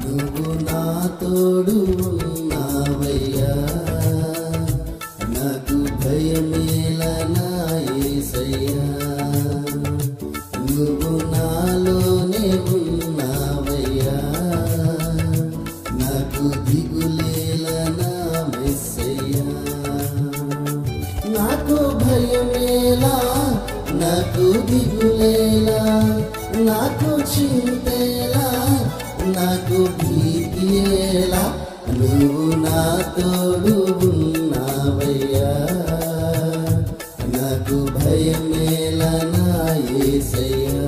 నువ్వు నా తోడు ఉన్నావయ్యా, నాకు భయమేలా నా యేసయ్యా. నువ్వు నాలోనే ఉన్నావయ్యా, నాకు దిగులేలా నా మెస్సయ్యా. నాకు భయమేలా, నాకు దిగులేలా, నాకు చింతేలా, నాకు భీతియేలా. నువ్వు నా తోడు ఉన్నావయ్యా, నాకు భయమేలా నా యేసయ్యా.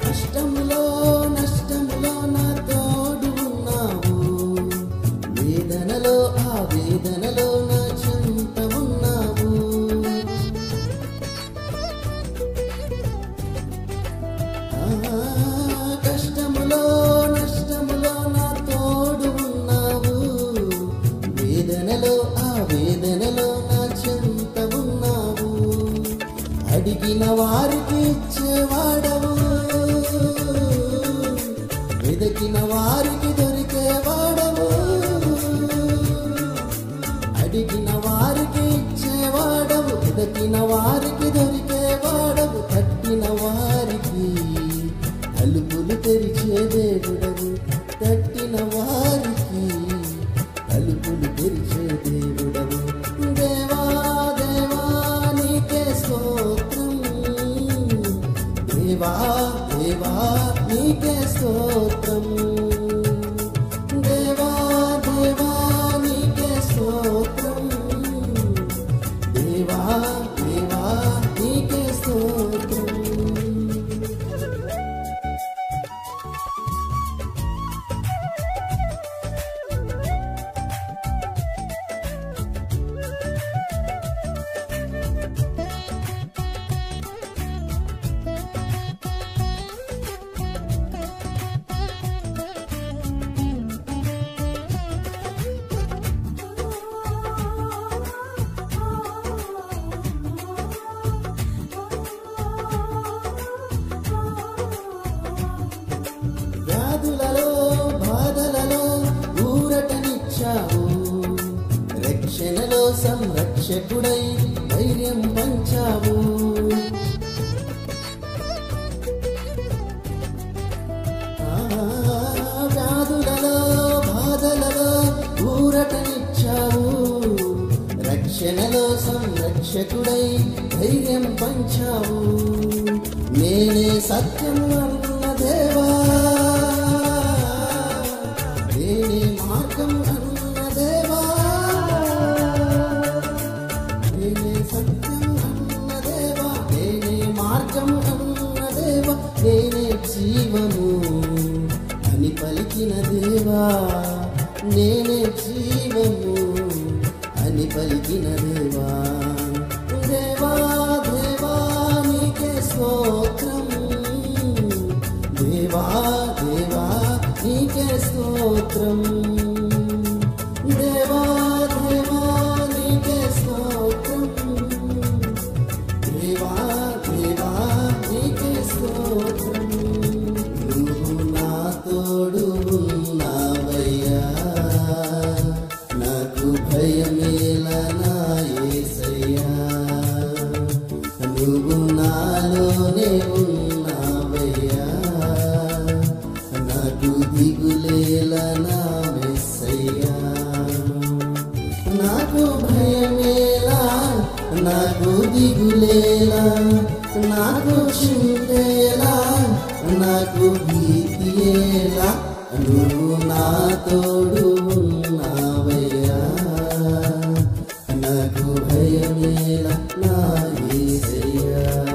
కష్టములో నష్టములో నా తోడు ఉన్నావు, వేదనలో ఆ వేదనలో నా చెంత ఉన్నావు. కష్టములో నష్టములో నా తోడు ఉన్నావు, వేదనలో ఆ వేదనలో నా చెంత ఉన్నావు. అడిగిన వారికి ఇచ్చేవాడవు, వెదకిన వారికి దొరికేవాడవు. అడిగిన వారికి ఇచ్చేవాడవు, వెదకిన వారికి దొరికేవాడవు. తట్టిన వారికి తలుపులు తెరిచే దేవుడవు, తట్టిన వారికి తలుపులు తెరిచే దేవుడవు. దేవా దేవా నీకే స్తోత్రం, దేవా దేవా నీకే స్తోత్రం, దేవా దేవా నీకే స్తోత్రం, దేవా దేవా నీకే స్తోత్రం. వ్యాధులలో బాధలలో ఊరటనిచ్చావు, రక్షణలో సంరక్షకుడై ధైర్యం పంచావు. వ్యాధులలో బాధలలో ఊరటనిచ్చావు, రక్షణలో సంరక్షకుడై ధైర్యం పంచావు. నేనే సత్యం అన్న దేవా, నేనే మార్గం అన్న దేవా, నేనే సత్యం అన్న దేవా, నేనే మార్గం అన్న దేవా, నేనే జీవము అని పలికిన దేవా, నేనే జీవము అని పలికిన దేవా. దేవా దేవా నీకే స్తోత్రం, దేవా దేవా నీకే స్తోత్రం, దేవా దేవా నీకే స్తోత్రం, దేవా దేవా నీకే స్తోత్రం. నువ్వు నా తోడు ఉన్నావయ్యా, నాకు భయమేలా నా యేసయ్యా. నువ్వు నాలోనే ఉన్నావయ్యా, నాకు దిగులే నాకు దిగులేలా, నాకు చింతేలా, నాకు భీతియేలా, నువ్వు నా తోడు ఉన్నావయ్యా. నాకు భయమేలా నా యేసయ్యా.